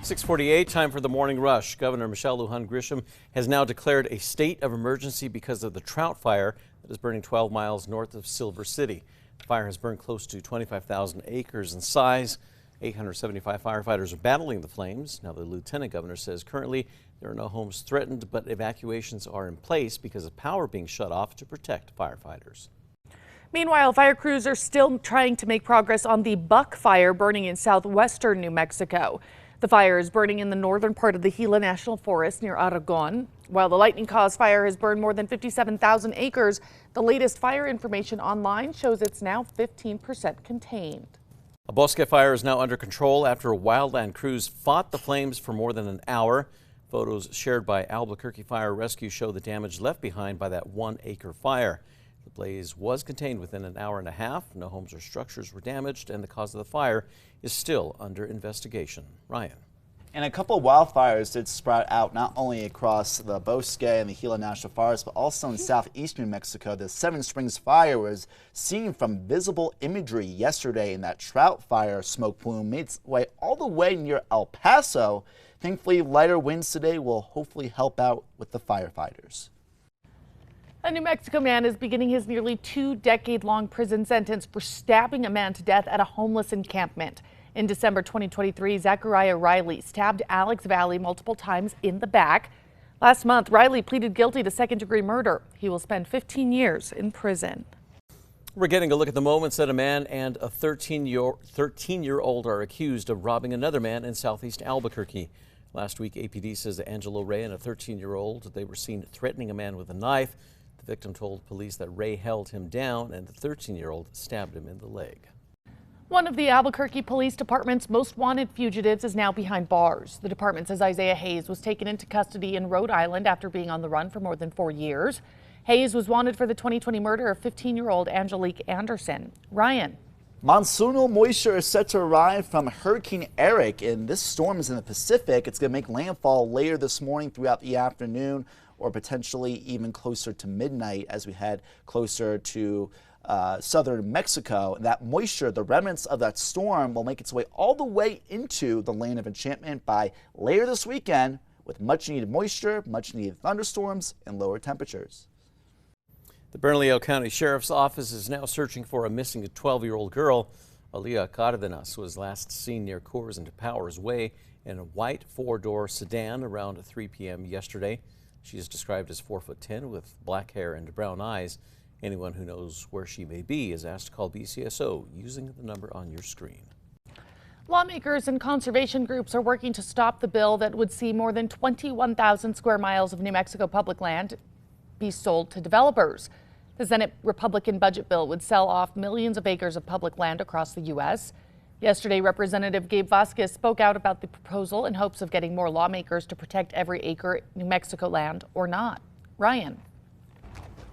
6:48, time for the morning rush. Governor Michelle Lujan Grisham has now declared a state of emergency because of the trout fire that is burning 12 miles north of Silver City. The fire has burned close to 25,000 acres in size. 875 firefighters are battling the flames. Now, the lieutenant governor says currently there are no homes threatened, but evacuations are in place because of power being shut off to protect firefighters. Meanwhile, fire crews are still trying to make progress on the Buck Fire burning in southwestern New Mexico. The fire is burning in the northern part of the Gila National Forest near Aragon. While the lightning-caused fire has burned more than 57,000 acres, the latest fire information online shows it's now 15% contained. A bosque fire is now under control after wildland crews fought the flames for more than an hour. Photos shared by Albuquerque Fire Rescue show the damage left behind by that 1-acre fire. The blaze was contained within an hour and a half. No homes or structures were damaged, and the cause of the fire is still under investigation. Ryan. And a couple of wildfires did sprout out not only across the Bosque and the Gila National Forest, but also in southeastern New Mexico. The Seven Springs fire was seen from visible imagery yesterday, and that trout fire smoke plume made its way all the way near El Paso. Thankfully, lighter winds today will hopefully help out with the firefighters. A New Mexico man is beginning his nearly 2-decade-long prison sentence for stabbing a man to death at a homeless encampment. In December 2023, Zachariah Riley stabbed Alex Valley multiple times in the back. Last month, Riley pleaded guilty to second-degree murder. He will spend 15 years in prison. We're getting a look at the moments that a man and a 13-year-old are accused of robbing another man in southeast Albuquerque. Last week, APD says that Angelo Ray and a 13-year-old, they were seen threatening a man with a knife. The victim told police that Ray held him down and the 13-year-old stabbed him in the leg. One of the Albuquerque Police Department's most wanted fugitives is now behind bars. The department says Isaiah Hayes was taken into custody in Rhode Island after being on the run for more than 4 years. Hayes was wanted for the 2020 murder of 15-year-old Angelique Anderson. Ryan. Monsoonal moisture is set to arrive from Hurricane Eric, and this storm is in the Pacific. It's going to make landfall later this morning throughout the afternoon, or potentially even closer to midnight as we head closer to southern Mexico. That moisture, the remnants of that storm, will make its way all the way into the land of enchantment by later this weekend with much needed moisture, much needed thunderstorms, and lower temperatures. The Bernalillo County Sheriff's Office is now searching for a missing 12-year-old girl. Aaliyah Cardenas was last seen near Coors and Powers Way in a white 4-door sedan around 3 p.m. yesterday. She is described as 4'10" with black hair and brown eyes. Anyone who knows where she may be is asked to call BCSO using the number on your screen. Lawmakers and conservation groups are working to stop the bill that would see more than 21,000 square miles of New Mexico public land be sold to developers. The Senate Republican budget bill would sell off millions of acres of public land across the U.S. Yesterday, Representative Gabe Vasquez spoke out about the proposal in hopes of getting more lawmakers to protect every acre New Mexico land or not. Ryan.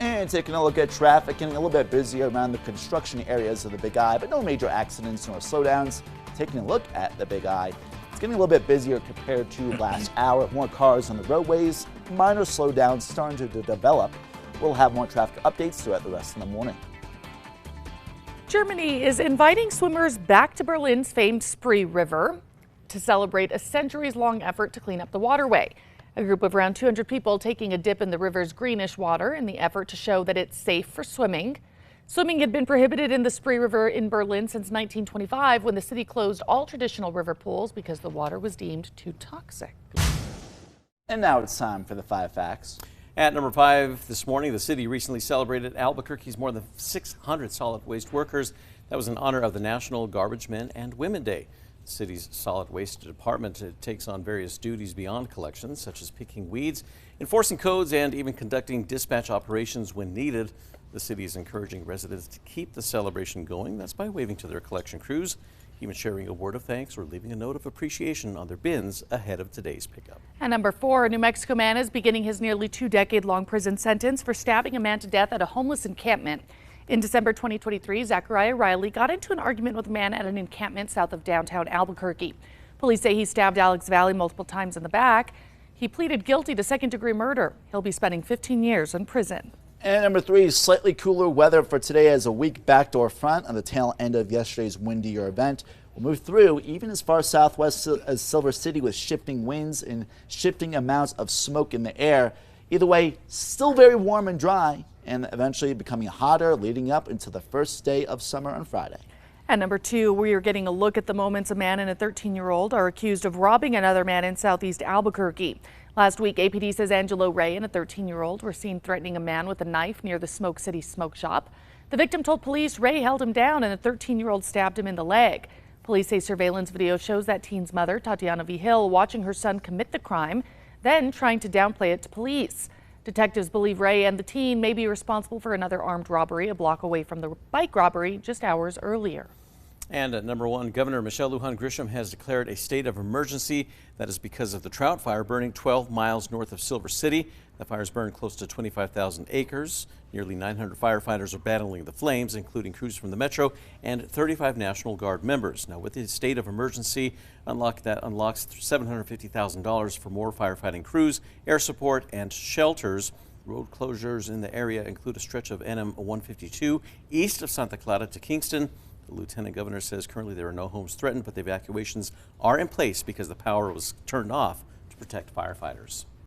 And taking a look at traffic, getting a little bit busier around the construction areas of the Big I, but no major accidents nor slowdowns. Taking a look at the Big I, it's getting a little bit busier compared to last hour. More cars on the roadways, minor slowdowns starting to develop. We'll have more traffic updates throughout the rest of the morning. Germany is inviting swimmers back to Berlin's famed Spree River to celebrate a centuries-long effort to clean up the waterway. A group of around 200 people taking a dip in the river's greenish water in the effort to show that it's safe for swimming. Swimming had been prohibited in the Spree River in Berlin since 1925 when the city closed all traditional river pools because the water was deemed too toxic. And now it's time for the 5 facts. At number 5 this morning, the city recently celebrated Albuquerque's more than 600 solid waste workers. That was in honor of the National Garbage Men and Women Day. The city's solid waste department takes on various duties beyond collections, such as picking weeds, enforcing codes, and even conducting dispatch operations when needed. The city is encouraging residents to keep the celebration going. That's by waving to their collection crews, even sharing a word of thanks or leaving a note of appreciation on their bins ahead of today's pickup. And number 4, a New Mexico man is beginning his nearly 2-decade-long prison sentence for stabbing a man to death at a homeless encampment. In December 2023, Zachariah Riley got into an argument with a man at an encampment south of downtown Albuquerque. Police say he stabbed Alex Valley multiple times in the back. He pleaded guilty to second-degree murder. He'll be spending 15 years in prison. And number 3, slightly cooler weather for today as a weak backdoor front on the tail end of yesterday's windier event. will move through even as far southwest as Silver City with shifting winds and shifting amounts of smoke in the air. Either way, still very warm and dry, and eventually becoming hotter leading up into the first day of summer on Friday. And number 2, we are getting a look at the moments a man and a 13-year-old are accused of robbing another man in southeast Albuquerque. Last week, APD says Angelo Ray and a 13-year-old were seen threatening a man with a knife near the Smoke City smoke shop. The victim told police Ray held him down and the 13-year-old stabbed him in the leg. Police say surveillance video shows that teen's mother, Tatiana Vigil, watching her son commit the crime, then trying to downplay it to police. Detectives believe Ray and the teen may be responsible for another armed robbery a block away from the bike robbery just hours earlier. And at number 1, Governor Michelle Lujan Grisham has declared a state of emergency. That is because of the trout fire burning 12 miles north of Silver City. The fires burned close to 25,000 acres. Nearly 900 firefighters are battling the flames, including crews from the Metro and 35 National Guard members. Now, with the state of emergency, unlocks $750,000 for more firefighting crews, air support, and shelters. Road closures in the area include a stretch of NM 152 east of Santa Clara to Kingston. The lieutenant governor says currently there are no homes threatened, but the evacuations are in place because the power was turned off to protect firefighters.